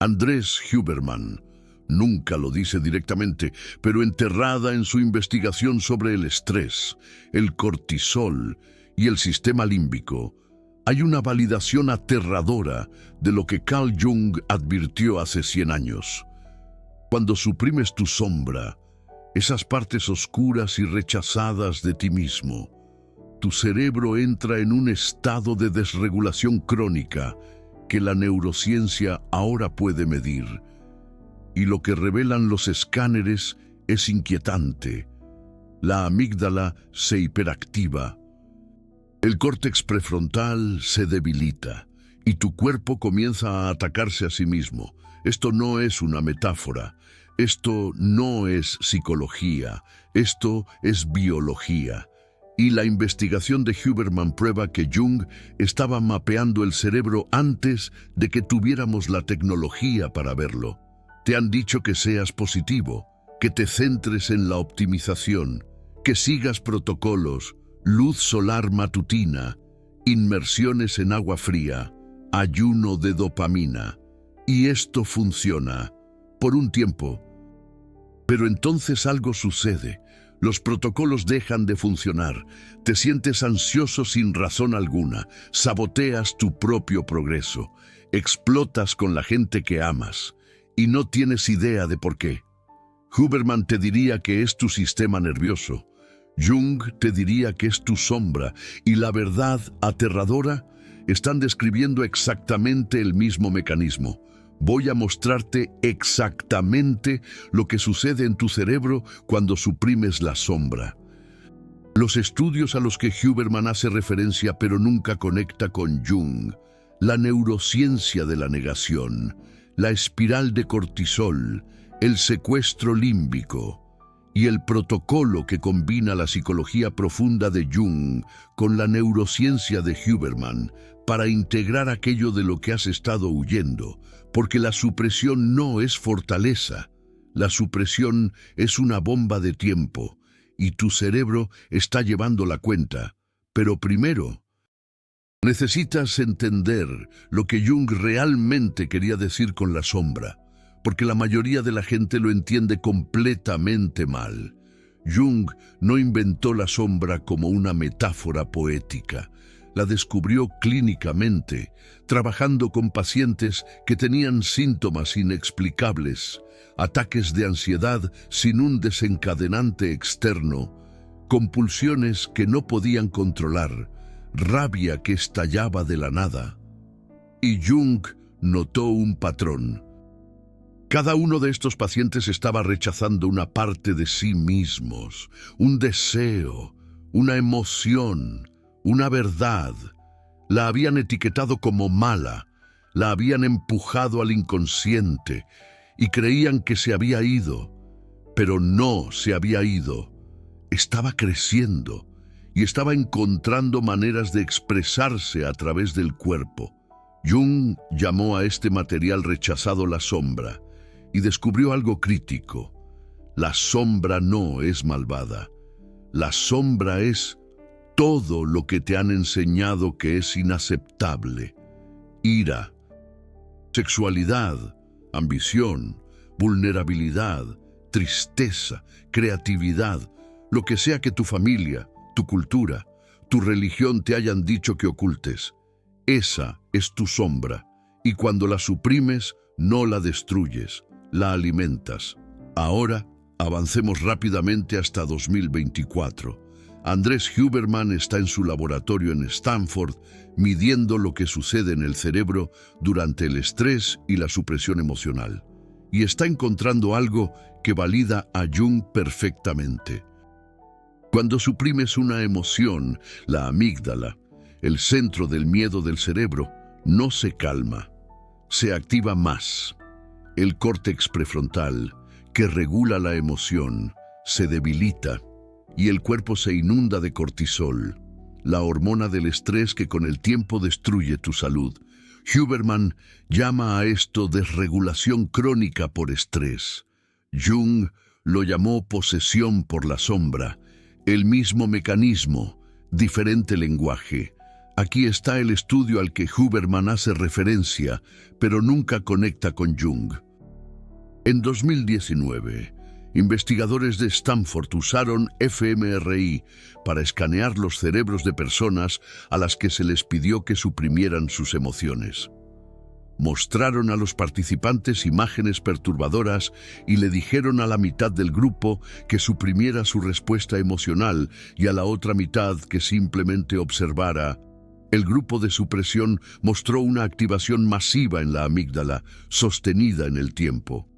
Andrés Huberman nunca lo dice directamente, pero enterrada en su investigación sobre el estrés, el cortisol y el sistema límbico, hay una validación aterradora de lo que Carl Jung advirtió hace 100 años. Cuando suprimes tu sombra, esas partes oscuras y rechazadas de ti mismo, tu cerebro entra en un estado de desregulación crónica que la neurociencia ahora puede medir. Y lo que revelan los escáneres es inquietante. La amígdala se hiperactiva. El córtex prefrontal se debilita y tu cuerpo comienza a atacarse a sí mismo. Esto no es una metáfora. Esto no es psicología. Esto es biología. Y la investigación de Huberman prueba que Jung estaba mapeando el cerebro antes de que tuviéramos la tecnología para verlo. Te han dicho que seas positivo, que te centres en la optimización, que sigas protocolos, luz solar matutina, inmersiones en agua fría, ayuno de dopamina. Y esto funciona por un tiempo. Pero entonces algo sucede. Los protocolos dejan de funcionar, te sientes ansioso sin razón alguna, saboteas tu propio progreso, explotas con la gente que amas y no tienes idea de por qué. Huberman te diría que es tu sistema nervioso, Jung te diría que es tu sombra y la verdad aterradora están describiendo exactamente el mismo mecanismo. Voy a mostrarte exactamente lo que sucede en tu cerebro cuando suprimes la sombra. Los estudios a los que Huberman hace referencia pero nunca conecta con Jung, la neurociencia de la negación, la espiral de cortisol, el secuestro límbico y el protocolo que combina la psicología profunda de Jung con la neurociencia de Huberman para integrar aquello de lo que has estado huyendo, porque la supresión no es fortaleza, la supresión es una bomba de tiempo y tu cerebro está llevando la cuenta. Pero primero, necesitas entender lo que Jung realmente quería decir con la sombra, porque la mayoría de la gente lo entiende completamente mal. Jung no inventó la sombra como una metáfora poética. La descubrió clínicamente, trabajando con pacientes que tenían síntomas inexplicables, ataques de ansiedad sin un desencadenante externo, compulsiones que no podían controlar, rabia que estallaba de la nada. Y Jung notó un patrón. Cada uno de estos pacientes estaba rechazando una parte de sí mismos, un deseo, una emoción, una verdad. La habían etiquetado como mala, la habían empujado al inconsciente y creían que se había ido, pero no se había ido. Estaba creciendo y estaba encontrando maneras de expresarse a través del cuerpo. Jung llamó a este material rechazado la sombra y descubrió algo crítico. La sombra no es malvada. La sombra es todo lo que te han enseñado que es inaceptable. Ira, sexualidad, ambición, vulnerabilidad, tristeza, creatividad, lo que sea que tu familia, tu cultura, tu religión te hayan dicho que ocultes. Esa es tu sombra, y cuando la suprimes, no la destruyes, la alimentas. Ahora, avancemos rápidamente hasta 2024. Andrés Huberman está en su laboratorio en Stanford midiendo lo que sucede en el cerebro durante el estrés y la supresión emocional. Y está encontrando algo que valida a Jung perfectamente. Cuando suprimes una emoción, la amígdala, el centro del miedo del cerebro, no se calma, se activa más. El córtex prefrontal, que regula la emoción, se debilita y el cuerpo se inunda de cortisol, la hormona del estrés que con el tiempo destruye tu salud. Huberman llama a esto desregulación crónica por estrés. Jung lo llamó posesión por la sombra, el mismo mecanismo, diferente lenguaje. Aquí está el estudio al que Huberman hace referencia, pero nunca conecta con Jung. En 2019, investigadores de Stanford usaron fMRI para escanear los cerebros de personas a las que se les pidió que suprimieran sus emociones. Mostraron a los participantes imágenes perturbadoras y le dijeron a la mitad del grupo que suprimiera su respuesta emocional y a la otra mitad que simplemente observara. El grupo de supresión mostró una activación masiva en la amígdala, sostenida en el tiempo.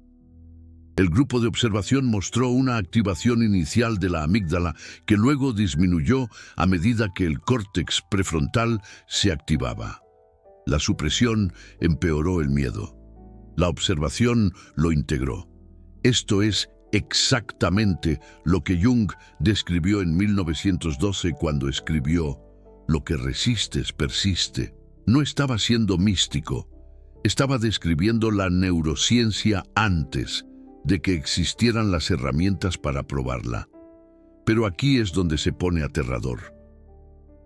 El grupo de observación mostró una activación inicial de la amígdala que luego disminuyó a medida que el córtex prefrontal se activaba. La supresión empeoró el miedo. La observación lo integró. Esto es exactamente lo que Jung describió en 1912 cuando escribió «Lo que resistes persiste». No estaba siendo místico, estaba describiendo la neurociencia antes de que existieran las herramientas para probarla. Pero aquí es donde se pone aterrador.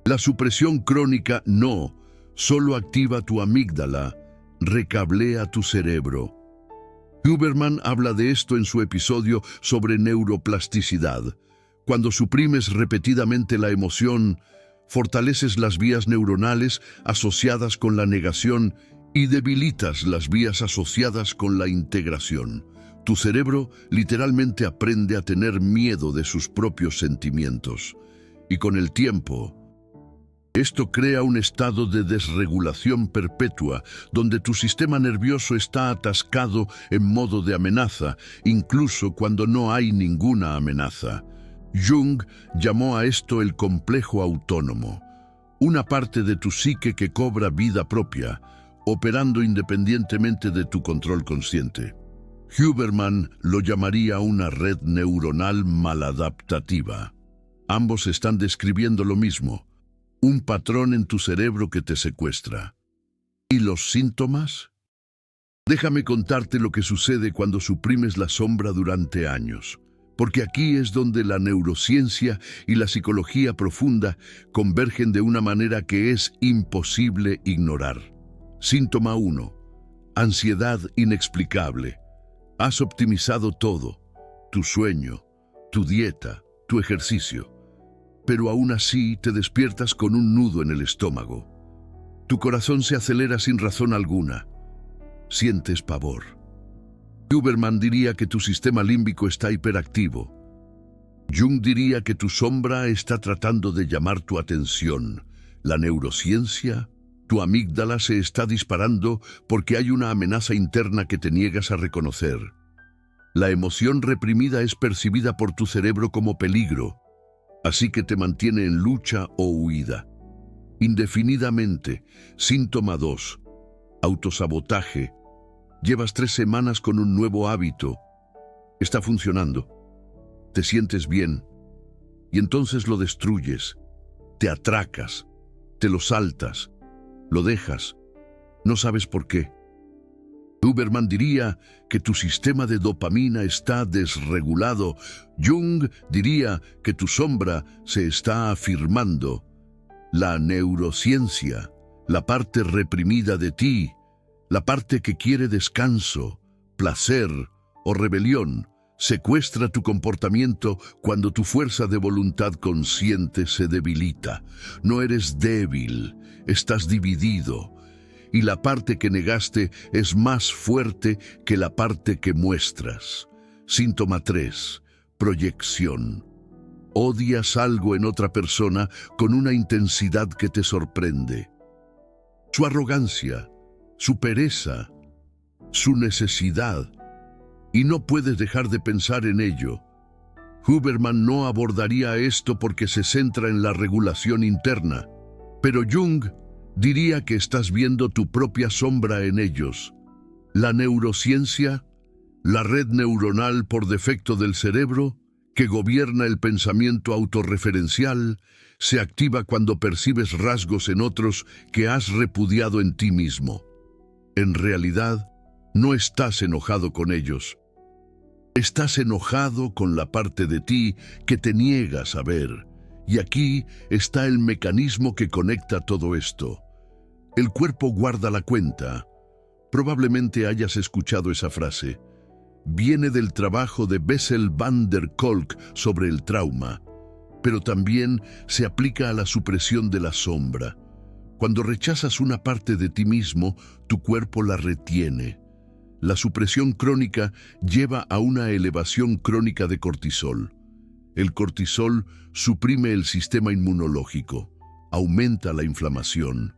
La supresión crónica no solo activa tu amígdala, recablea tu cerebro. Huberman habla de esto en su episodio sobre neuroplasticidad. Cuando suprimes repetidamente la emoción, fortaleces las vías neuronales asociadas con la negación y debilitas las vías asociadas con la integración. Tu cerebro literalmente aprende a tener miedo de sus propios sentimientos. Y con el tiempo, esto crea un estado de desregulación perpetua, donde tu sistema nervioso está atascado en modo de amenaza, incluso cuando no hay ninguna amenaza. Jung llamó a esto el complejo autónomo, una parte de tu psique que cobra vida propia, operando independientemente de tu control consciente. Huberman lo llamaría una red neuronal maladaptativa. Ambos están describiendo lo mismo, un patrón en tu cerebro que te secuestra. ¿Y los síntomas? Déjame contarte lo que sucede cuando suprimes la sombra durante años, porque aquí es donde la neurociencia y la psicología profunda convergen de una manera que es imposible ignorar. Síntoma 1. Ansiedad inexplicable. Has optimizado todo, tu sueño, tu dieta, tu ejercicio, pero aún así te despiertas con un nudo en el estómago. Tu corazón se acelera sin razón alguna. Sientes pavor. Huberman diría que tu sistema límbico está hiperactivo. Jung diría que tu sombra está tratando de llamar tu atención. La neurociencia, tu amígdala se está disparando porque hay una amenaza interna que te niegas a reconocer. La emoción reprimida es percibida por tu cerebro como peligro, así que te mantiene en lucha o huida. Indefinidamente. Síntoma 2. Autosabotaje. Llevas 3 semanas con un nuevo hábito. Está funcionando. Te sientes bien. Y entonces lo destruyes. Te atracas. Te lo saltas. Lo dejas. No sabes por qué. Huberman diría que tu sistema de dopamina está desregulado. Jung diría que tu sombra se está afirmando. La neurociencia, la parte reprimida de ti, la parte que quiere descanso, placer o rebelión, secuestra tu comportamiento cuando tu fuerza de voluntad consciente se debilita. No eres débil, estás dividido. Y la parte que negaste es más fuerte que la parte que muestras. Síntoma 3. Proyección. Odias algo en otra persona con una intensidad que te sorprende. Su arrogancia, su pereza, su necesidad. Y no puedes dejar de pensar en ello. Huberman no abordaría esto porque se centra en la regulación interna. Pero Jung diría que estás viendo tu propia sombra en ellos. La neurociencia, la red neuronal por defecto del cerebro, que gobierna el pensamiento autorreferencial, se activa cuando percibes rasgos en otros que has repudiado en ti mismo. En realidad, no estás enojado con ellos. Estás enojado con la parte de ti que te niegas a ver, Y aquí está el mecanismo que conecta todo esto. El cuerpo guarda la cuenta. Probablemente hayas escuchado esa frase. Viene del trabajo de Bessel van der Kolk sobre el trauma, pero también se aplica a la supresión de la sombra. Cuando rechazas una parte de ti mismo, tu cuerpo la retiene. La supresión crónica lleva a una elevación crónica de cortisol. El cortisol suprime el sistema inmunológico, aumenta la inflamación,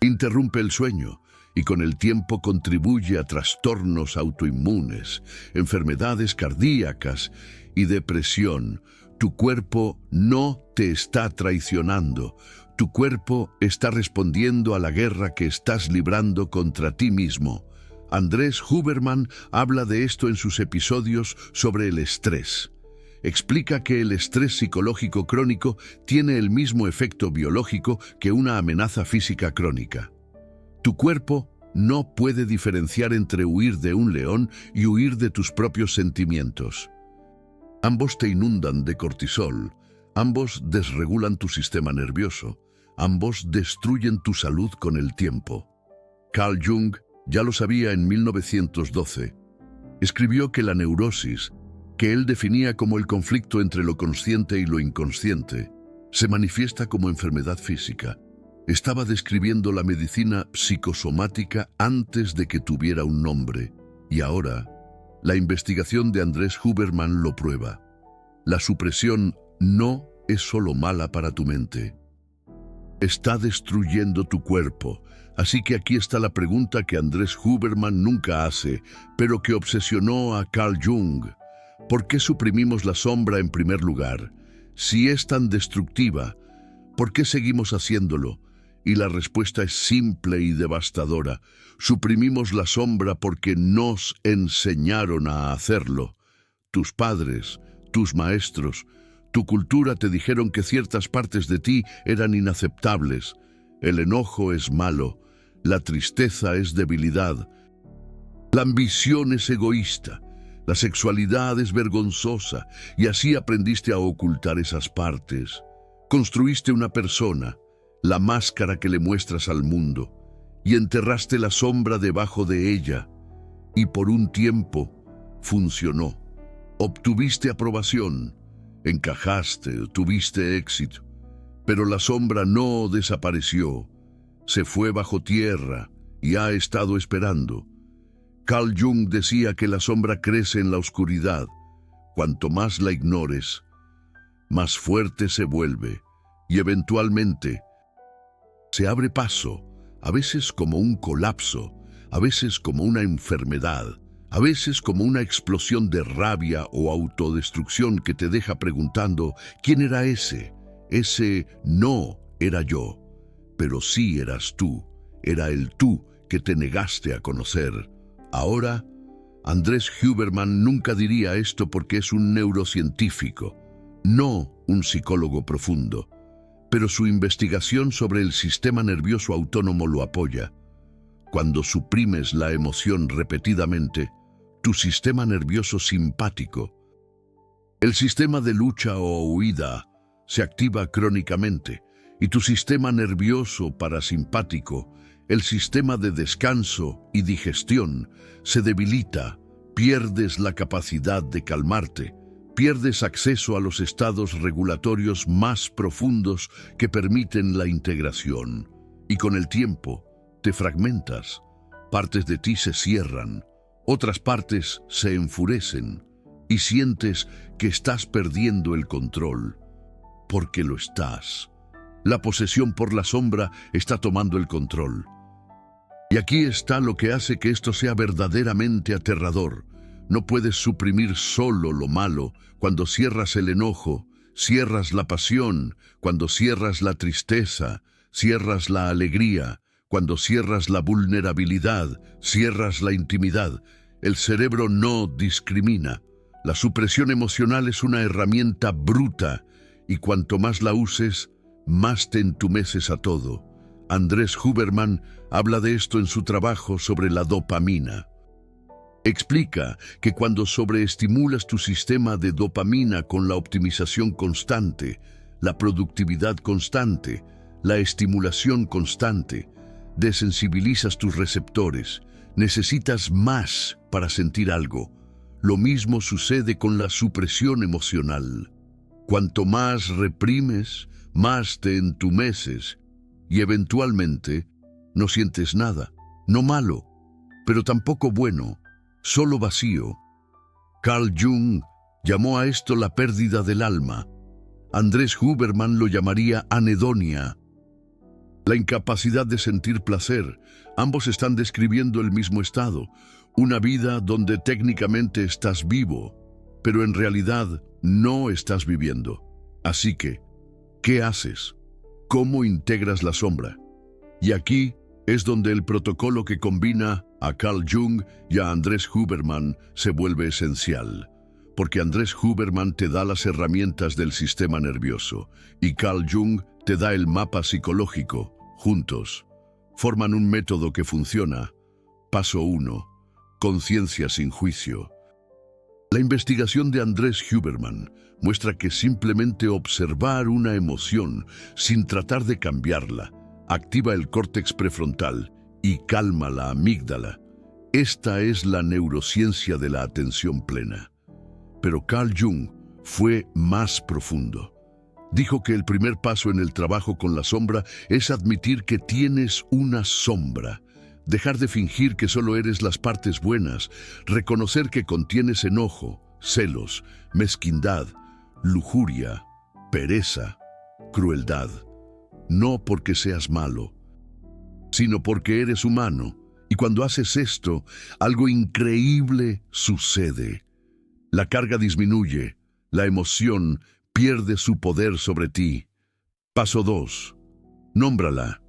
interrumpe el sueño y con el tiempo contribuye a trastornos autoinmunes, enfermedades cardíacas y depresión. Tu cuerpo no te está traicionando. Tu cuerpo está respondiendo a la guerra que estás librando contra ti mismo. Andrés Huberman habla de esto en sus episodios sobre el estrés. Explica que el estrés psicológico crónico tiene el mismo efecto biológico que una amenaza física crónica. Tu cuerpo no puede diferenciar entre huir de un león y huir de tus propios sentimientos. Ambos te inundan de cortisol, ambos desregulan tu sistema nervioso, ambos destruyen tu salud con el tiempo. Carl Jung ya lo sabía en 1912. Escribió que la neurosis, que él definía como el conflicto entre lo consciente y lo inconsciente, se manifiesta como enfermedad física. Estaba describiendo la medicina psicosomática antes de que tuviera un nombre, y ahora, la investigación de Andrés Huberman lo prueba. La supresión no es solo mala para tu mente. Está destruyendo tu cuerpo. Así que aquí está la pregunta que Andrés Huberman nunca hace, pero que obsesionó a Carl Jung. ¿Por qué suprimimos la sombra en primer lugar? Si es tan destructiva, ¿por qué seguimos haciéndolo? Y la respuesta es simple y devastadora. Suprimimos la sombra porque nos enseñaron a hacerlo. Tus padres, tus maestros, tu cultura te dijeron que ciertas partes de ti eran inaceptables. El enojo es malo, la tristeza es debilidad, la ambición es egoísta, la sexualidad es vergonzosa, y así aprendiste a ocultar esas partes. Construiste una persona, la máscara que le muestras al mundo, y enterraste la sombra debajo de ella, y por un tiempo funcionó. Obtuviste aprobación, encajaste, tuviste éxito, pero la sombra no desapareció, se fue bajo tierra y ha estado esperando. Carl Jung decía que la sombra crece en la oscuridad. Cuanto más la ignores, más fuerte se vuelve y eventualmente se abre paso, a veces como un colapso, a veces como una enfermedad, a veces como una explosión de rabia o autodestrucción que te deja preguntando, ¿quién era ese? Ese no era yo, pero sí eras tú, era el tú que te negaste a conocer. Ahora, Andrés Huberman nunca diría esto porque es un neurocientífico, no un psicólogo profundo, pero su investigación sobre el sistema nervioso autónomo lo apoya. Cuando suprimes la emoción repetidamente, tu sistema nervioso simpático, el sistema de lucha o huida, se activa crónicamente, y tu sistema nervioso parasimpático, el sistema de descanso y digestión, se debilita, pierdes la capacidad de calmarte, pierdes acceso a los estados regulatorios más profundos que permiten la integración, y con el tiempo te fragmentas, partes de ti se cierran, otras partes se enfurecen, y sientes que estás perdiendo el control, porque lo estás. La posesión por la sombra está tomando el control. Y aquí está lo que hace que esto sea verdaderamente aterrador. No puedes suprimir solo lo malo. Cuando cierras el enojo, cierras la pasión. Cuando cierras la tristeza, cierras la alegría. Cuando cierras la vulnerabilidad, cierras la intimidad. El cerebro no discrimina. La supresión emocional es una herramienta bruta, y cuanto más la uses, más te entumeces a todo. Andrés Huberman habla de esto en su trabajo sobre la dopamina. Explica que cuando sobreestimulas tu sistema de dopamina con la optimización constante, la productividad constante, la estimulación constante. Desensibilizas tus receptores. Necesitas más para sentir algo. Lo mismo sucede con la supresión emocional. Cuanto más reprimes, más te entumeces y eventualmente no sientes nada, no malo, pero tampoco bueno, solo vacío. Carl Jung llamó a esto la pérdida del alma. Andrés Huberman lo llamaría anedonia. La incapacidad de sentir placer. Ambos están describiendo el mismo estado, una vida donde técnicamente estás vivo, pero en realidad no estás viviendo. Así que, ¿qué haces? ¿Cómo integras la sombra? Y aquí es donde el protocolo que combina a Carl Jung y a Andrés Huberman se vuelve esencial, porque Andrés Huberman te da las herramientas del sistema nervioso y Carl Jung te da el mapa psicológico. Juntos, forman un método que funciona. Paso 1. Conciencia sin juicio. La investigación de Andrés Huberman muestra que simplemente observar una emoción sin tratar de cambiarla activa el córtex prefrontal y calma la amígdala. Esta es la neurociencia de la atención plena. Pero Carl Jung fue más profundo. Dijo que el primer paso en el trabajo con la sombra es admitir que tienes una sombra, dejar de fingir que solo eres las partes buenas, reconocer que contienes enojo, celos, mezquindad, lujuria, pereza, crueldad. No porque seas malo, sino porque eres humano. Y cuando haces esto, algo increíble sucede. La carga disminuye, la emoción pierde su poder sobre ti. Paso 2. Nómbrala.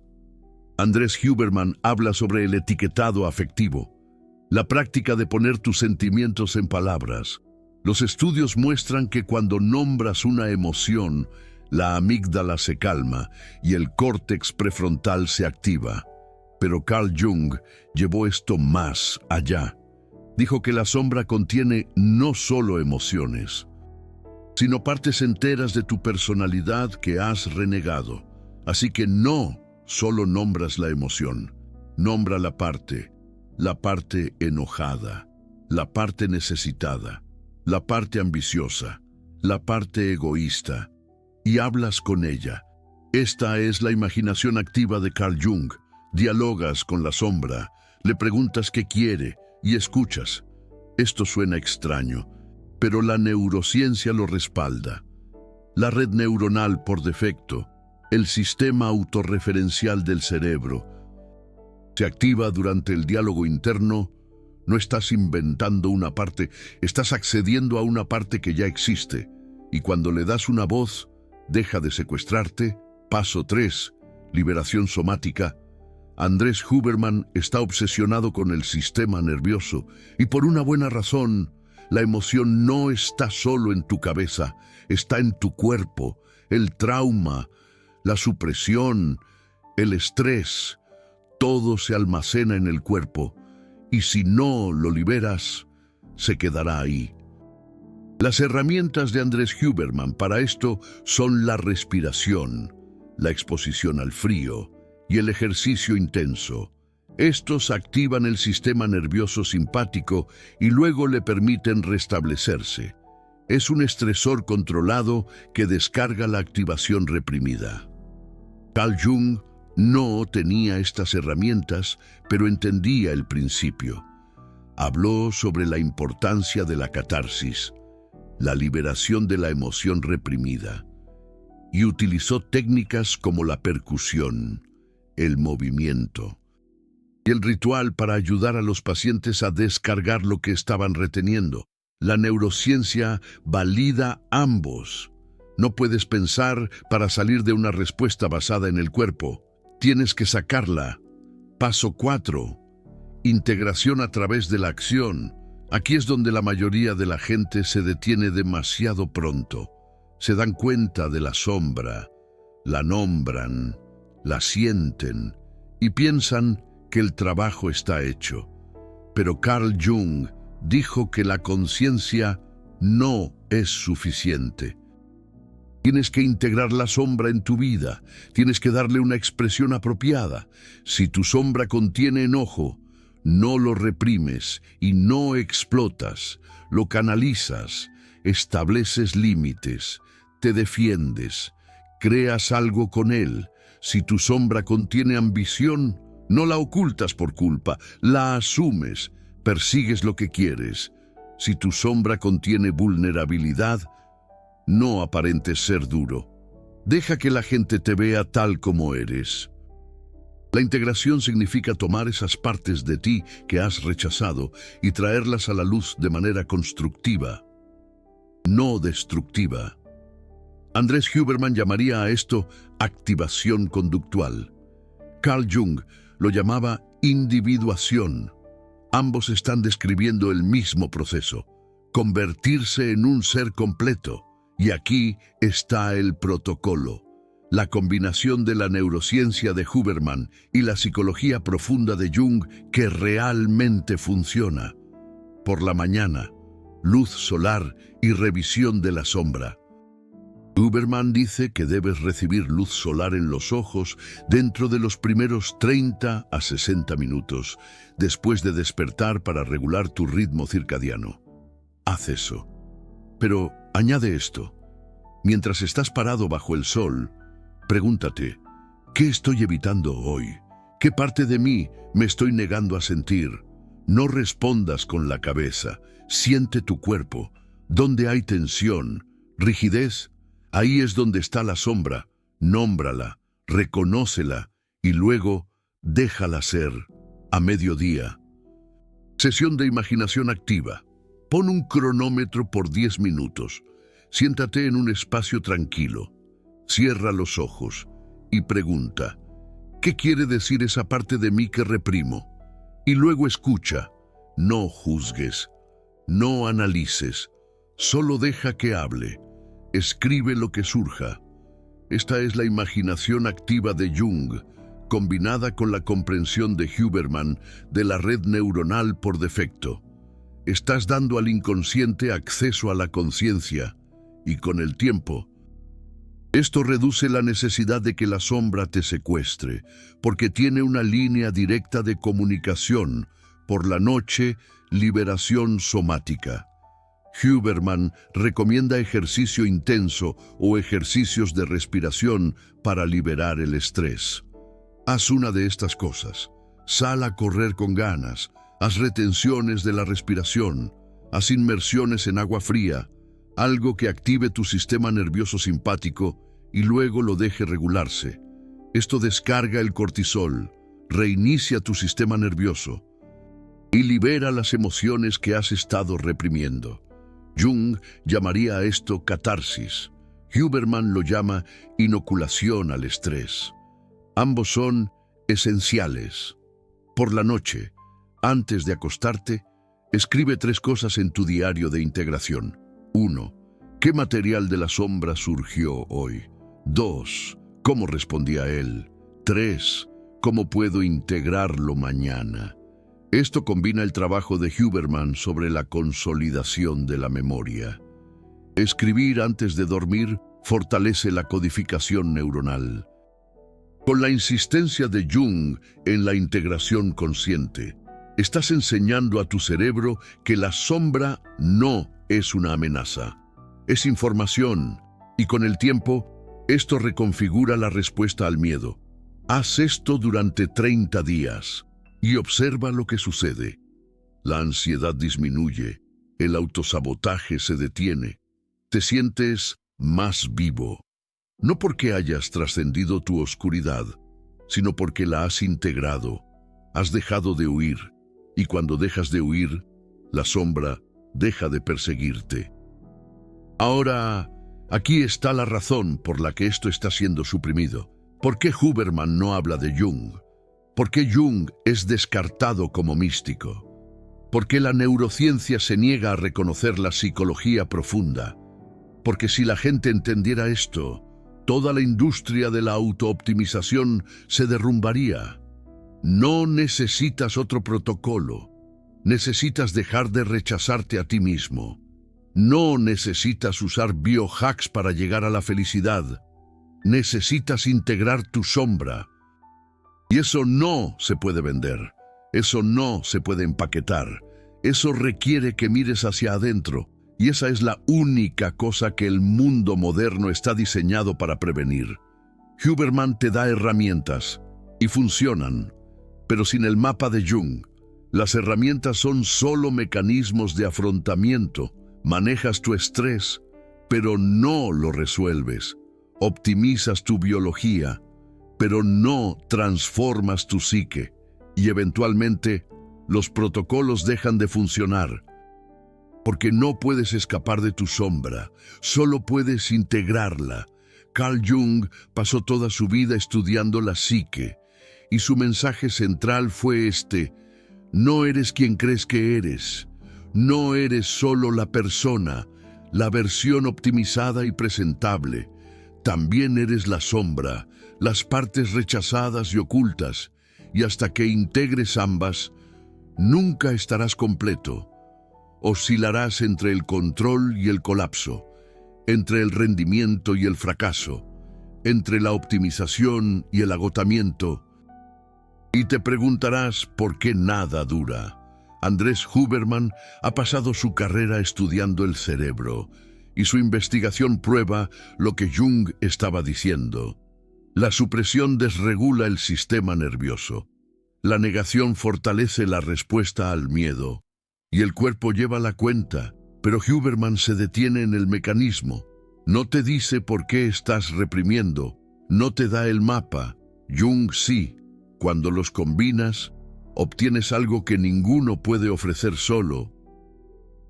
Andrés Huberman habla sobre el etiquetado afectivo, la práctica de poner tus sentimientos en palabras. Los estudios muestran que cuando nombras una emoción, la amígdala se calma y el córtex prefrontal se activa. Pero Carl Jung llevó esto más allá. Dijo que la sombra contiene no solo emociones, sino partes enteras de tu personalidad que has renegado. Así que no solo nombras la emoción, nombra la parte enojada, la parte necesitada, la parte ambiciosa, la parte egoísta, y hablas con ella. Esta es la imaginación activa de Carl Jung. Dialogas con la sombra, le preguntas qué quiere y escuchas. Esto suena extraño, pero la neurociencia lo respalda. La red neuronal por defecto, el sistema autorreferencial del cerebro, se activa durante el diálogo interno. No estás inventando una parte, estás accediendo a una parte que ya existe. Y cuando le das una voz, deja de secuestrarte. Paso 3. Liberación somática. Andrés Huberman está obsesionado con el sistema nervioso y por una buena razón. La emoción no está solo en tu cabeza, está en tu cuerpo. El trauma, la supresión, el estrés, todo se almacena en el cuerpo y si no lo liberas, se quedará ahí. Las herramientas de Andrés Huberman para esto son la respiración, la exposición al frío y el ejercicio intenso. Estos activan el sistema nervioso simpático y luego le permiten restablecerse. Es un estresor controlado que descarga la activación reprimida. Carl Jung no tenía estas herramientas, pero entendía el principio. Habló sobre la importancia de la catarsis, la liberación de la emoción reprimida, y utilizó técnicas como la percusión, el movimiento y el ritual para ayudar a los pacientes a descargar lo que estaban reteniendo. La neurociencia valida ambos. No puedes pensar para salir de una respuesta basada en el cuerpo. Tienes que sacarla. Paso 4. Integración a través de la acción. Aquí es donde la mayoría de la gente se detiene demasiado pronto. Se dan cuenta de la sombra, la nombran, la sienten y piensan que el trabajo está hecho. Pero Carl Jung dijo que la conciencia no es suficiente. Tienes que integrar la sombra en tu vida, tienes que darle una expresión apropiada. Si tu sombra contiene enojo, no lo reprimes y no explotas, lo canalizas, estableces límites, te defiendes, creas algo con él. Si tu sombra contiene ambición, no la ocultas por culpa, la asumes, persigues lo que quieres. Si tu sombra contiene vulnerabilidad, no aparentes ser duro. Deja que la gente te vea tal como eres. La integración significa tomar esas partes de ti que has rechazado y traerlas a la luz de manera constructiva, no destructiva. Andrés Huberman llamaría a esto activación conductual. Carl Jung lo llamaba individuación. Ambos están describiendo el mismo proceso, convertirse en un ser completo. Y aquí está el protocolo, la combinación de la neurociencia de Huberman y la psicología profunda de Jung que realmente funciona. Por la mañana, luz solar y revisión de la sombra. Huberman dice que debes recibir luz solar en los ojos dentro de los primeros 30 a 60 minutos, después de despertar para regular tu ritmo circadiano. Haz eso. Pero añade esto. Mientras estás parado bajo el sol, pregúntate, ¿qué estoy evitando hoy? ¿Qué parte de mí me estoy negando a sentir? No respondas con la cabeza. Siente tu cuerpo. Donde hay tensión, rigidez, ahí es donde está la sombra. Nómbrala, reconócela y luego déjala ser. A mediodía. Sesión de imaginación activa. Pon un cronómetro por 10 minutos. Siéntate en un espacio tranquilo. Cierra los ojos y pregunta, ¿qué quiere decir esa parte de mí que reprimo? Y luego escucha. No juzgues, no analices, solo deja que hable. Escribe lo que surja. Esta es la imaginación activa de Jung, combinada con la comprensión de Huberman de la red neuronal por defecto. Estás dando al inconsciente acceso a la conciencia y con el tiempo, esto reduce la necesidad de que la sombra te secuestre, porque tiene una línea directa de comunicación. Por la noche, liberación somática. Huberman recomienda ejercicio intenso o ejercicios de respiración para liberar el estrés. Haz una de estas cosas. Sal a correr con ganas. Haz retenciones de la respiración. Haz inmersiones en agua fría, algo que active tu sistema nervioso simpático y luego lo deje regularse. Esto descarga el cortisol, reinicia tu sistema nervioso y libera las emociones que has estado reprimiendo. Jung llamaría a esto catarsis. Huberman lo llama inoculación al estrés. Ambos son esenciales. Por la noche, antes de acostarte, escribe 3 cosas en tu diario de integración. 1. ¿Qué material de la sombra surgió hoy? 2. ¿Cómo respondí a él? 3. ¿Cómo puedo integrarlo mañana? Esto combina el trabajo de Huberman sobre la consolidación de la memoria. Escribir antes de dormir fortalece la codificación neuronal. Con la insistencia de Jung en la integración consciente, estás enseñando a tu cerebro que la sombra no es una amenaza, es información, y con el tiempo, esto reconfigura la respuesta al miedo. Haz esto durante 30 días y observa lo que sucede. La ansiedad disminuye, el autosabotaje se detiene, te sientes más vivo. No porque hayas trascendido tu oscuridad, sino porque la has integrado, has dejado de huir, y cuando dejas de huir, la sombra deja de perseguirte. Ahora, aquí está la razón por la que esto está siendo suprimido. ¿Por qué Huberman no habla de Jung? ¿Por qué Jung es descartado como místico? ¿Por qué la neurociencia se niega a reconocer la psicología profunda? Porque si la gente entendiera esto, toda la industria de la autooptimización se derrumbaría. No necesitas otro protocolo. Necesitas dejar de rechazarte a ti mismo. No necesitas usar biohacks para llegar a la felicidad. Necesitas integrar tu sombra. Y eso no se puede vender. Eso no se puede empaquetar. Eso requiere que mires hacia adentro. Y esa es la única cosa que el mundo moderno está diseñado para prevenir. Huberman te da herramientas y funcionan, pero sin el mapa de Jung. Las herramientas son solo mecanismos de afrontamiento. Manejas tu estrés, pero no lo resuelves. Optimizas tu biología, pero no transformas tu psique. Y eventualmente, los protocolos dejan de funcionar. Porque no puedes escapar de tu sombra, solo puedes integrarla. Carl Jung pasó toda su vida estudiando la psique, y su mensaje central fue este: no eres quien crees que eres. No eres solo la persona, la versión optimizada y presentable. También eres la sombra, las partes rechazadas y ocultas, y hasta que integres ambas, nunca estarás completo. Oscilarás entre el control y el colapso, entre el rendimiento y el fracaso, entre la optimización y el agotamiento. Y te preguntarás por qué nada dura. Andrés Huberman ha pasado su carrera estudiando el cerebro, y su investigación prueba lo que Jung estaba diciendo. La supresión desregula el sistema nervioso. La negación fortalece la respuesta al miedo, y el cuerpo lleva la cuenta, pero Huberman se detiene en el mecanismo. No te dice por qué estás reprimiendo, no te da el mapa. Jung sí. Cuando los combinas, obtienes algo que ninguno puede ofrecer solo.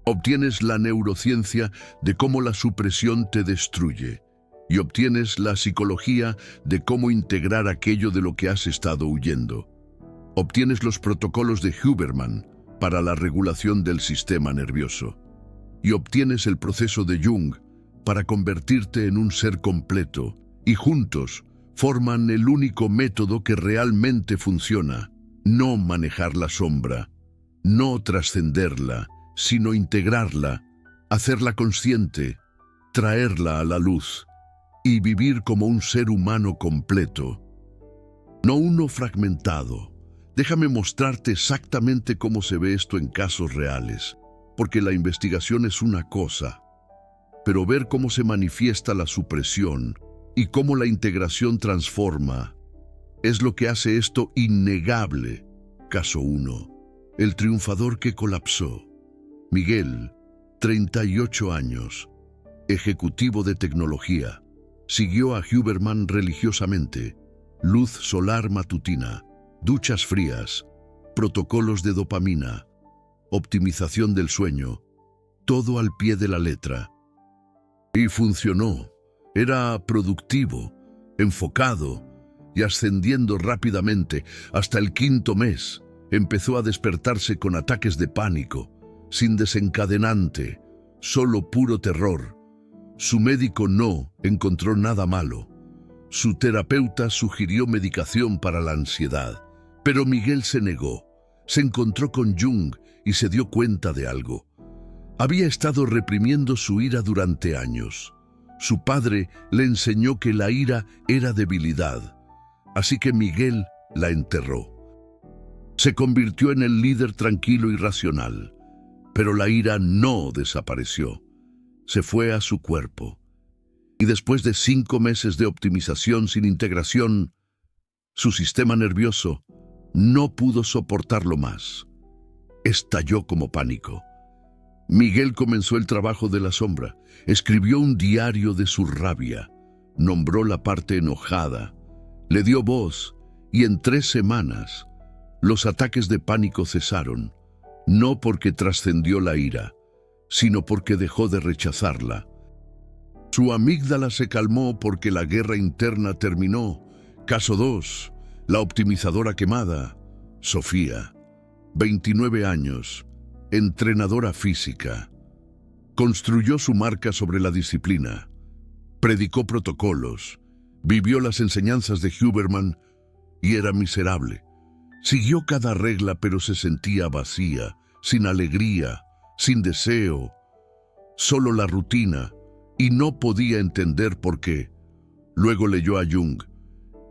Obtienes la neurociencia de cómo la supresión te destruye, y obtienes la psicología de cómo integrar aquello de lo que has estado huyendo. Obtienes los protocolos de Huberman para la regulación del sistema nervioso, y obtienes el proceso de Jung para convertirte en un ser completo, y juntos forman el único método que realmente funciona. No manejar la sombra, no trascenderla, sino integrarla, hacerla consciente, traerla a la luz y vivir como un ser humano completo, no uno fragmentado. Déjame mostrarte exactamente cómo se ve esto en casos reales, porque la investigación es una cosa, pero ver cómo se manifiesta la supresión y cómo la integración transforma es lo que hace esto innegable. Caso 1. El triunfador que colapsó. Miguel, 38 años, ejecutivo de tecnología. Siguió a Huberman religiosamente. Luz solar matutina, duchas frías, protocolos de dopamina, optimización del sueño, todo al pie de la letra. Y funcionó. Era productivo, enfocado y ascendiendo rápidamente. Hasta el 5.º mes empezó a despertarse con ataques de pánico, sin desencadenante, solo puro terror. Su médico no encontró nada malo. Su terapeuta sugirió medicación para la ansiedad, pero Miguel se negó. Se encontró con Jung y se dio cuenta de algo. Había estado reprimiendo su ira durante años. Su padre le enseñó que la ira era debilidad, así que Miguel la enterró. Se convirtió en el líder tranquilo y racional, pero la ira no desapareció. Se fue a su cuerpo. Y después de 5 meses de optimización sin integración, su sistema nervioso no pudo soportarlo más. Estalló como pánico. Miguel comenzó el trabajo de la sombra. Escribió un diario de su rabia. Nombró la parte enojada. Le dio voz y en 3 semanas los ataques de pánico cesaron. No porque trascendió la ira, sino porque dejó de rechazarla. Su amígdala se calmó porque la guerra interna terminó. Caso 2. La optimizadora quemada. Sofía, 29 años, entrenadora física. Construyó su marca sobre la disciplina. Predicó protocolos. Vivió las enseñanzas de Huberman y era miserable. Siguió cada regla, pero se sentía vacía, sin alegría, sin deseo. solo la rutina, y no podía entender por qué. Luego leyó a Jung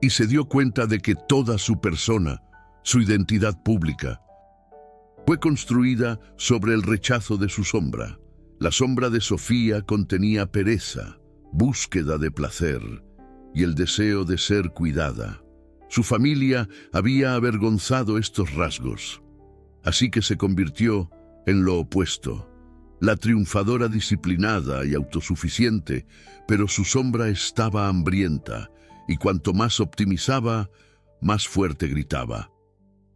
y se dio cuenta de que toda su persona, su identidad pública, fue construida sobre el rechazo de su sombra. La sombra de Sofía contenía pereza, búsqueda de placer y el deseo de ser cuidada. Su familia había avergonzado estos rasgos, así que se convirtió en lo opuesto. La triunfadora disciplinada y autosuficiente, pero su sombra estaba hambrienta, y cuanto más optimizaba, más fuerte gritaba.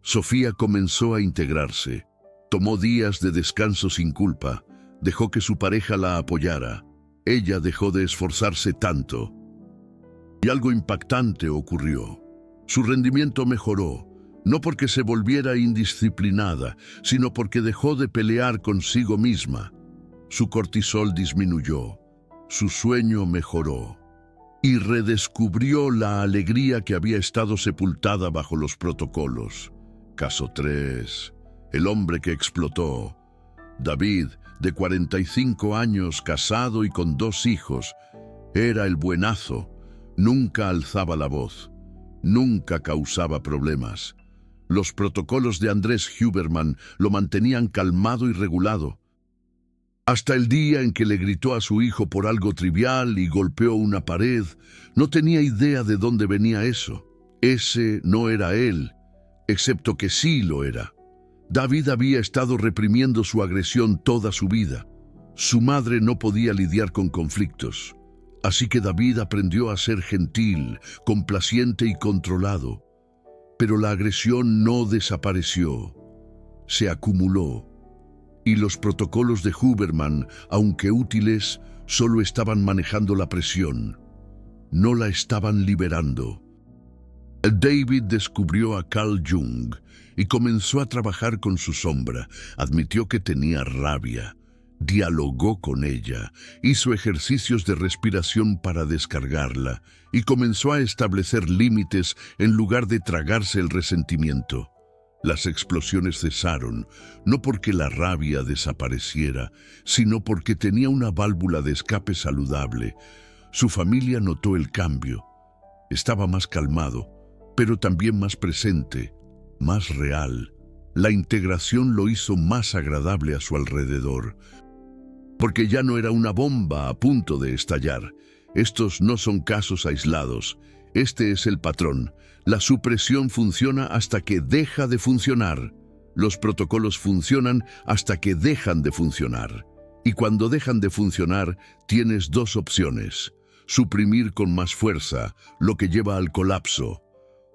Sofía comenzó a integrarse. Tomó días de descanso sin culpa. Dejó que su pareja la apoyara. Ella dejó de esforzarse tanto. Y algo impactante ocurrió. Su rendimiento mejoró, no porque se volviera indisciplinada, sino porque dejó de pelear consigo misma. Su cortisol disminuyó, su sueño mejoró y redescubrió la alegría que había estado sepultada bajo los protocolos. Caso 3. El hombre que explotó. David, de 45 años, casado y con 2 hijos, era el buenazo. Nunca alzaba la voz, nunca causaba problemas. Los protocolos de Andrés Huberman lo mantenían calmado y regulado. Hasta el día en que le gritó a su hijo por algo trivial y golpeó una pared. No tenía idea de dónde venía eso. Ese no era él, excepto que sí lo era. David había estado reprimiendo su agresión toda su vida. Su madre no podía lidiar con conflictos. Así que David aprendió a ser gentil, complaciente y controlado. Pero la agresión no desapareció, se acumuló. Y los protocolos de Huberman, aunque útiles, solo estaban manejando la presión. No la estaban liberando. David descubrió a Carl Jung y comenzó a trabajar con su sombra. Admitió que tenía rabia. Dialogó con ella, hizo ejercicios de respiración para descargarla y comenzó a establecer límites en lugar de tragarse el resentimiento. Las explosiones cesaron, no porque la rabia desapareciera, sino porque tenía una válvula de escape saludable. Su familia notó el cambio. Estaba más calmado, pero también más presente, más real. La integración lo hizo más agradable a su alrededor, porque ya no era una bomba a punto de estallar. Estos no son casos aislados. Este es el patrón. La supresión funciona hasta que deja de funcionar. Los protocolos funcionan hasta que dejan de funcionar. Y cuando dejan de funcionar, tienes 2 opciones. Suprimir con más fuerza, lo que lleva al colapso,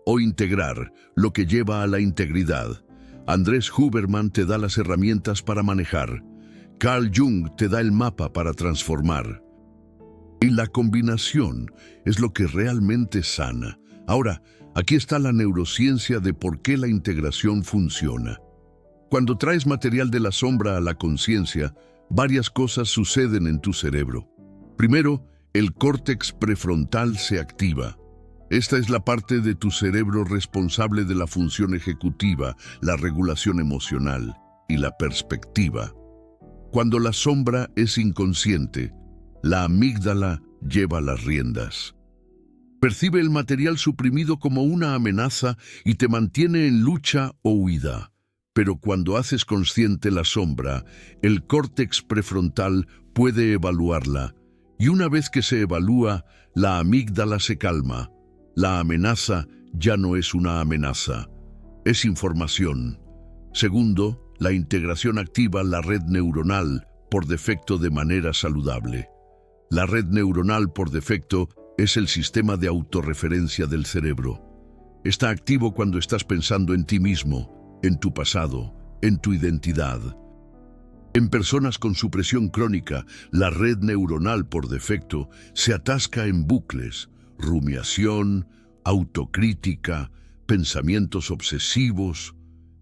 o integrar, lo que lleva a la integridad. Andrés Huberman te da las herramientas para manejar. Carl Jung te da el mapa para transformar. Y la combinación es lo que realmente sana. Ahora, aquí está la neurociencia de por qué la integración funciona. Cuando traes material de la sombra a la conciencia, varias cosas suceden en tu cerebro. Primero, el córtex prefrontal se activa. Esta es la parte de tu cerebro responsable de la función ejecutiva, la regulación emocional y la perspectiva. Cuando la sombra es inconsciente, la amígdala lleva las riendas. Percibe el material suprimido como una amenaza y te mantiene en lucha o huida. Pero cuando haces consciente la sombra, el córtex prefrontal puede evaluarla. Y una vez que se evalúa, la amígdala se calma. La amenaza ya no es una amenaza, es información. Segundo, la integración activa la red neuronal por defecto de manera saludable. La red neuronal por defecto es el sistema de autorreferencia del cerebro. Está activo cuando estás pensando en ti mismo, en tu pasado, en tu identidad. En personas con supresión crónica, la red neuronal por defecto se atasca en bucles, rumiación, autocrítica, pensamientos obsesivos.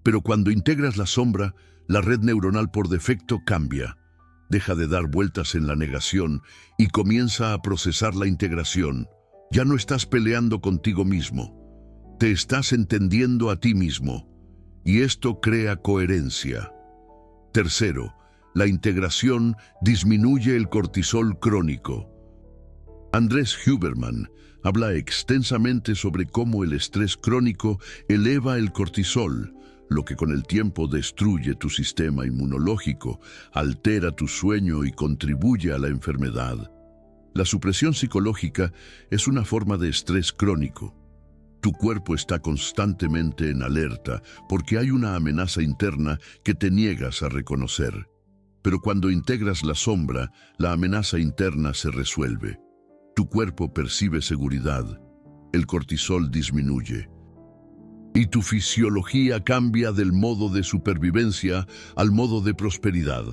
Pero cuando integras la sombra, la red neuronal por defecto cambia. Deja de dar vueltas en la negación y comienza a procesar la integración. Ya no estás peleando contigo mismo. Te estás entendiendo a ti mismo. Y esto crea coherencia. Tercero, La integración disminuye el cortisol crónico. Andrés Huberman habla extensamente sobre cómo el estrés crónico eleva el cortisol, lo que con el tiempo destruye tu sistema inmunológico, altera tu sueño y contribuye a la enfermedad. La supresión psicológica es una forma de estrés crónico. Tu cuerpo está constantemente en alerta porque hay una amenaza interna que te niegas a reconocer. Pero cuando integras la sombra, la amenaza interna se resuelve. Tu cuerpo percibe seguridad, el cortisol disminuye. Y tu fisiología cambia del modo de supervivencia al modo de prosperidad.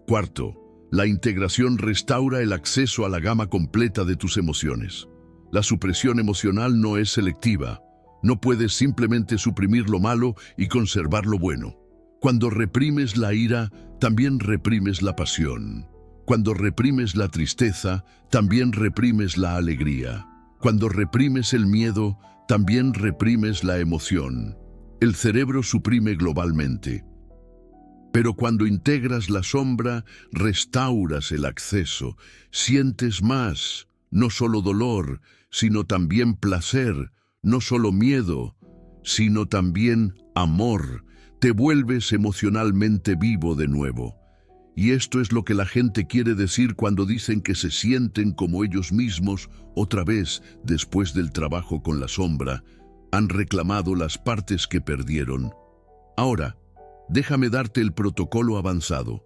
Cuarto, la integración restaura el acceso a la gama completa de tus emociones. La supresión emocional no es selectiva. No puedes simplemente suprimir lo malo y conservar lo bueno. Cuando reprimes la ira, también reprimes la pasión. Cuando reprimes la tristeza, también reprimes la alegría. Cuando reprimes el miedo, también reprimes la emoción. El cerebro suprime globalmente. Pero cuando integras la sombra, restauras el acceso. Sientes más, no solo dolor, sino también placer, no solo miedo, sino también amor. Te vuelves emocionalmente vivo de nuevo. Y esto es lo que la gente quiere decir cuando dicen que se sienten como ellos mismos otra vez después del trabajo con la sombra. Han reclamado las partes que perdieron. Ahora, déjame darte el protocolo avanzado,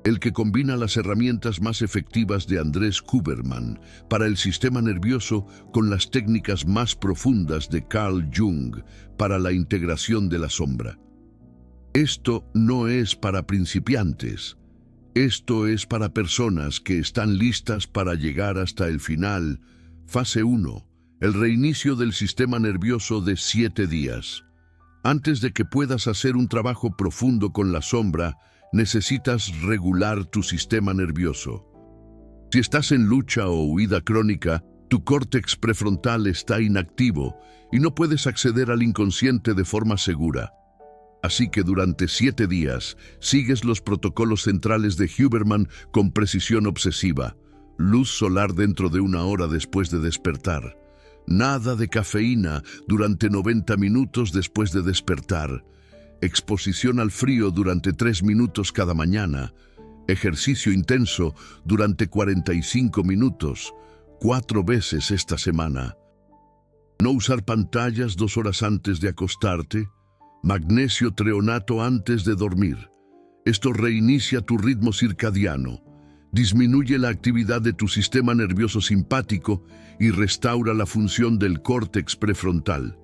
el que combina las herramientas más efectivas de Andrés Huberman para el sistema nervioso con las técnicas más profundas de Carl Jung para la integración de la sombra. Esto no es para principiantes. Esto es para personas que están listas para llegar hasta el final. Fase 1. El reinicio del sistema nervioso de 7 días. Antes de que puedas hacer un trabajo profundo con la sombra, necesitas regular tu sistema nervioso. Si estás en lucha o huida crónica, tu córtex prefrontal está inactivo y no puedes acceder al inconsciente de forma segura. Así que durante 7 días, sigues los protocolos centrales de Huberman con precisión obsesiva. Luz solar dentro de 1 hora después de despertar. Nada de cafeína durante 90 minutos después de despertar. Exposición al frío durante 3 minutos cada mañana. Ejercicio intenso durante 45 minutos, 4 veces esta semana. No usar pantallas 2 horas antes de acostarte. Magnesio treonato antes de dormir. Esto reinicia tu ritmo circadiano, disminuye la actividad de tu sistema nervioso simpático y restaura la función del córtex prefrontal.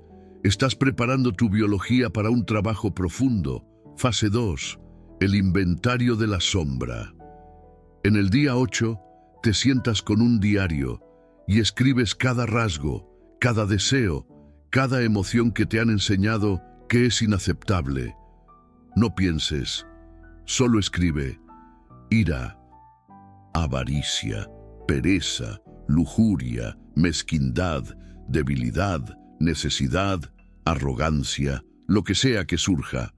Estás preparando tu biología para un trabajo profundo. Fase 2. El inventario de la sombra. En el día 8, te sientas con un diario y escribes cada rasgo, cada deseo, cada emoción que te han enseñado que es inaceptable. No pienses, solo escribe: ira, avaricia, pereza, lujuria, mezquindad, debilidad, necesidad, arrogancia, lo que sea que surja.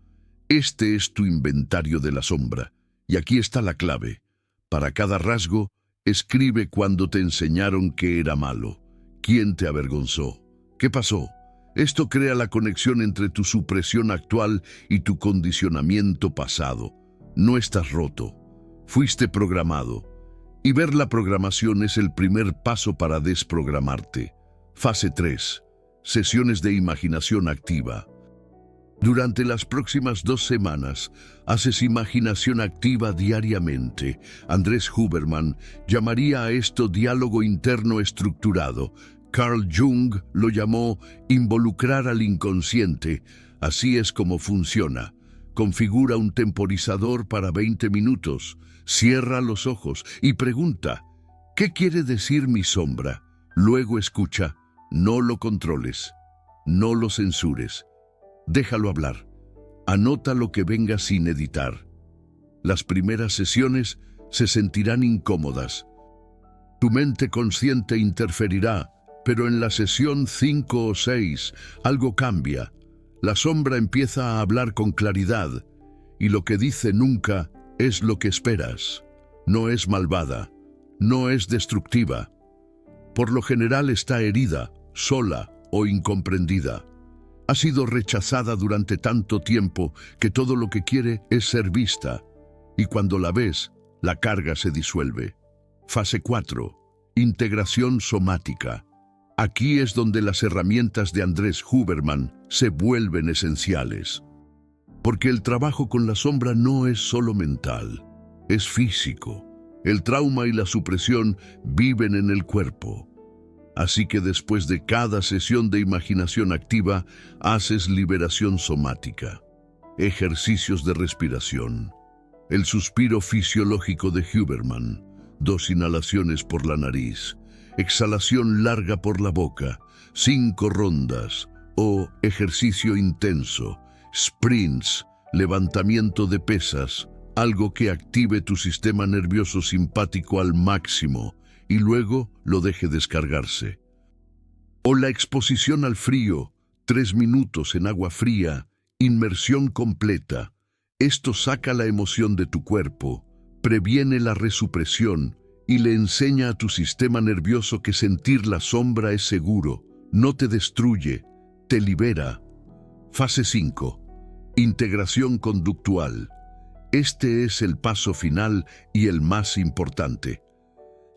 Este es tu inventario de la sombra. Y aquí está la clave. Para cada rasgo, escribe cuando te enseñaron que era malo. ¿Quién te avergonzó? ¿Qué pasó? Esto crea la conexión entre tu supresión actual y tu condicionamiento pasado. No estás roto. Fuiste programado. Y ver la programación es el primer paso para desprogramarte. Fase 3. Sesiones de imaginación activa. Durante las próximas 2 semanas, haces imaginación activa diariamente. Andrés Huberman llamaría a esto diálogo interno estructurado. Carl Jung lo llamó involucrar al inconsciente. Así es como funciona. Configura un temporizador para 20 minutos. Cierra los ojos y pregunta: ¿qué quiere decir mi sombra? Luego escucha. No lo controles. No lo censures. Déjalo hablar. Anota lo que venga sin editar. Las primeras sesiones se sentirán incómodas. Tu mente consciente interferirá, pero en la sesión 5 o 6 algo cambia. La sombra empieza a hablar con claridad y lo que dice nunca es lo que esperas. No es malvada, no es destructiva. Por lo general está herida, sola o incomprendida. Ha sido rechazada durante tanto tiempo que todo lo que quiere es ser vista, y cuando la ves, la carga se disuelve. Fase 4. Integración somática. Aquí es donde las herramientas de Andrés Huberman se vuelven esenciales. Porque el trabajo con la sombra no es solo mental, es físico. El trauma y la supresión viven en el cuerpo. Así que después de cada sesión de imaginación activa, haces liberación somática, ejercicios de respiración, el suspiro fisiológico de Huberman, 2 inhalaciones por la nariz, exhalación larga por la boca, 5 rondas, o ejercicio intenso, sprints, levantamiento de pesas, algo que active tu sistema nervioso simpático al máximo y luego lo deje descargarse. O la exposición al frío, 3 minutos en agua fría, inmersión completa. Esto saca la emoción de tu cuerpo, previene la resupresión y le enseña a tu sistema nervioso que sentir la sombra es seguro, no te destruye, te libera. Fase 5. Integración conductual. Este es el paso final y el más importante.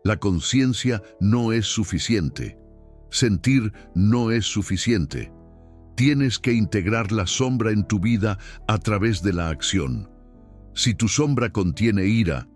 La conciencia no es suficiente. Sentir no es suficiente. Tienes que integrar la sombra en tu vida a través de la acción. Si tu sombra contiene ira,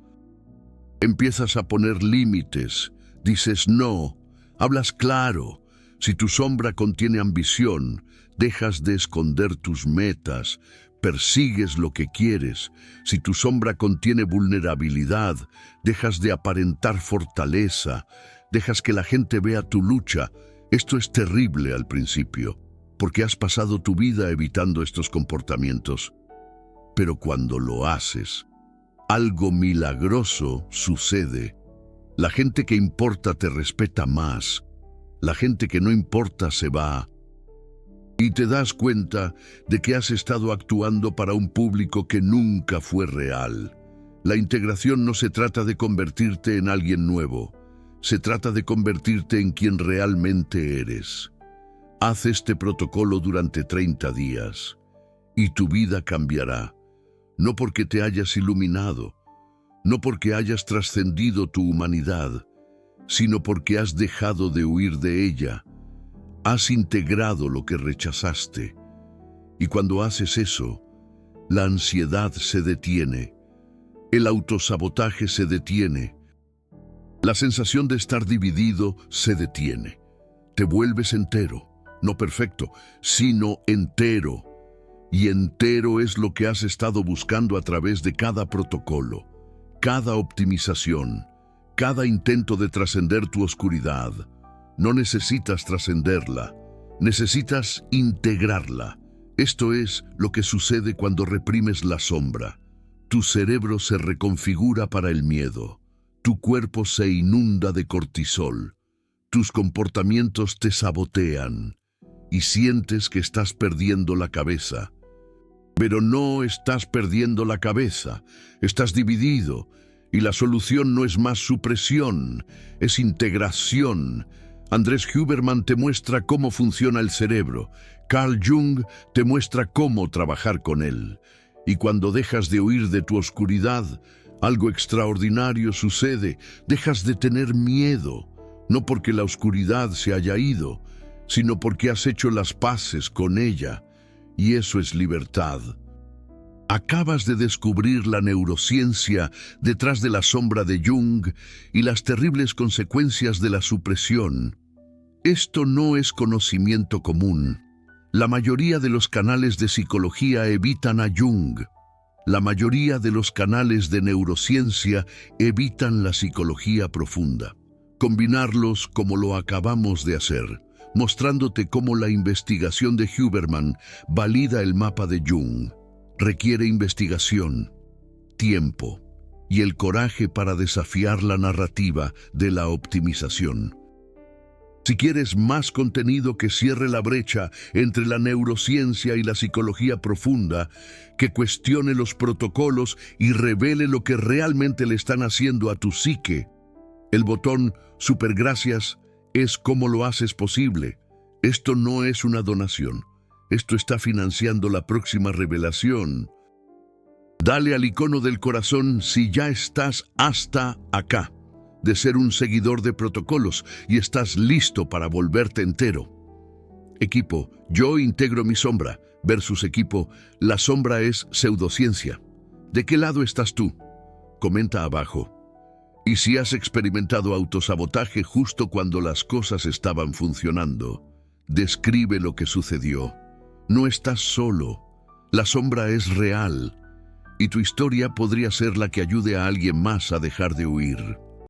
empiezas a poner límites, dices no, hablas claro. Si tu sombra contiene ambición, dejas de esconder tus metas, persigues lo que quieres. Si tu sombra contiene vulnerabilidad, dejas de aparentar fortaleza, dejas que la gente vea tu lucha. Esto es terrible al principio, porque has pasado tu vida evitando estos comportamientos. Pero cuando lo haces, algo milagroso sucede. La gente que importa te respeta más. La gente que no importa se va. Y te das cuenta de que has estado actuando para un público que nunca fue real. La integración no se trata de convertirte en alguien nuevo. Se trata de convertirte en quien realmente eres. Haz este protocolo durante 30 días y tu vida cambiará. No porque te hayas iluminado, no porque hayas trascendido tu humanidad, sino porque has dejado de huir de ella. Has integrado lo que rechazaste. Y cuando haces eso, la ansiedad se detiene, el autosabotaje se detiene, la sensación de estar dividido se detiene. Te vuelves entero, no perfecto, sino entero. Y entero es lo que has estado buscando a través de cada protocolo, cada optimización, cada intento de trascender tu oscuridad. No necesitas trascenderla, necesitas integrarla. Esto es lo que sucede cuando reprimes la sombra. Tu cerebro se reconfigura para el miedo, tu cuerpo se inunda de cortisol, tus comportamientos te sabotean y sientes que estás perdiendo la cabeza. Pero no estás perdiendo la cabeza, estás dividido y la solución no es más supresión, es integración. Andrés Huberman te muestra cómo funciona el cerebro. Carl Jung te muestra cómo trabajar con él. Y cuando dejas de huir de tu oscuridad, algo extraordinario sucede. Dejas de tener miedo, no porque la oscuridad se haya ido, sino porque has hecho las paces con ella. Y eso es libertad. Acabas de descubrir la neurociencia detrás de la sombra de Jung y las terribles consecuencias de la supresión. Esto no es conocimiento común. La mayoría de los canales de psicología evitan a Jung. La mayoría de los canales de neurociencia evitan la psicología profunda. Combinarlos como lo acabamos de hacer, mostrándote cómo la investigación de Huberman valida el mapa de Jung. Requiere investigación, tiempo y el coraje para desafiar la narrativa de la optimización. Si quieres más contenido que cierre la brecha entre la neurociencia y la psicología profunda, que cuestione los protocolos y revele lo que realmente le están haciendo a tu psique, el botón Supergracias es cómo lo haces posible. Esto no es una donación. Esto está financiando la próxima revelación. Dale al icono del corazón si ya estás hasta acá de ser un seguidor de protocolos y estás listo para volverte entero. Equipo, yo integro mi sombra, versus equipo, la sombra es pseudociencia. ¿De qué lado estás tú? Comenta abajo. Y si has experimentado autosabotaje justo cuando las cosas estaban funcionando, describe lo que sucedió. No estás solo. La sombra es real. Y tu historia podría ser la que ayude a alguien más a dejar de huir.